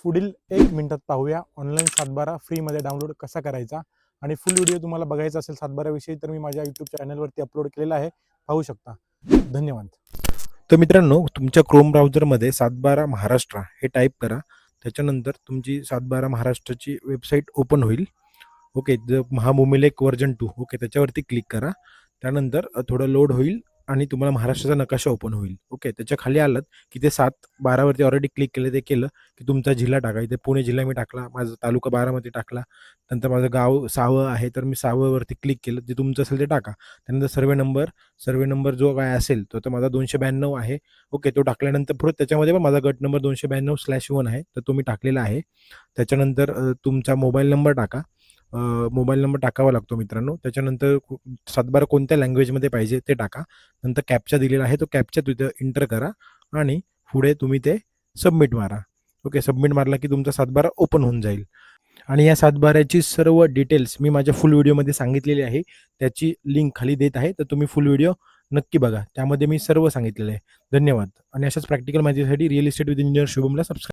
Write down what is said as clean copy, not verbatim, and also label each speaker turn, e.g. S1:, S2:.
S1: पुढील 1 मिनिटात पाहूया ऑनलाईन सातबारा फ्रीमध्ये डाउनलोड कसा करायचा। आणि फुल व्हिडिओ तुम्हाला बघायचा असेल सातबाराविषयी तर मी माझ्या यूट्यूब चॅनलवरती अपलोड केलेला आहे, पाहू शकता। धन्यवाद।
S2: तर मित्रांनो, तुमच्या क्रोम ब्राउझरमध्ये सातबारा महाराष्ट्र हे टाईप करा। त्याच्यानंतर तुमची सातबारा महाराष्ट्राची वेबसाईट ओपन होईल। ओके, महामुमिलेक वर्जन 2 ओके त्याच्यावरती क्लिक करा। त्यानंतर थोडं लोड होईल आणि तुम्हाला महाराष्ट्राचा नकाशा ओपन होईल। ओके, त्याच्या खाली आलात की ते 7/12 वरती ऑलरेडी क्लिक केलं, ते केलं की तुमचा जिल्हा टाका। इथे पुणे जिल्हा मी टाकला, माझा तालुका बारामती टाकला, नंतर माझं गाव सावं आहे तर मी सावंवरती क्लिक केलं, जे तुमचं असेल ते टाका। त्यानंतर सर्वे नंबर जो काय असेल तो माझा 292 आहे। ओके, तो टाकल्यानंतर परत त्याच्यामध्ये पण माझा गट नंबर 292/1 आहे, तर तो मी टाकलेला आहे। त्याच्यानंतर तुमचा मोबाईल नंबर टाका। मोबाईल नंबर टाकावा लागतो मित्रांनो। त्याच्यानंतर सातबारा कोणत्या लँग्वेजमध्ये पाहिजे ते टाका। नंतर कॅप्चा दिलेला आहे, तो कॅप्चा तिथं एंटर करा आणि पुढे तुम्ही ते सबमिट मारा। ओके, सबमिट मारला की तुमचा सातबारा ओपन होऊन जाईल। आणि या सातबाऱ्याची सर्व डिटेल्स मी माझ्या फुल व्हिडिओमध्ये सांगितलेली आहे, त्याची लिंक खाली देत आहे, तर तुम्ही फुल व्हिडिओ नक्की बघा, त्यामध्ये मी सर्व सांगितलेलं आहे। धन्यवाद। आणि अशाच प्रॅक्टिकल माहितीसाठी रिअल इस्टेट विथ इंजिनियर शुभमला सबस्क्राईब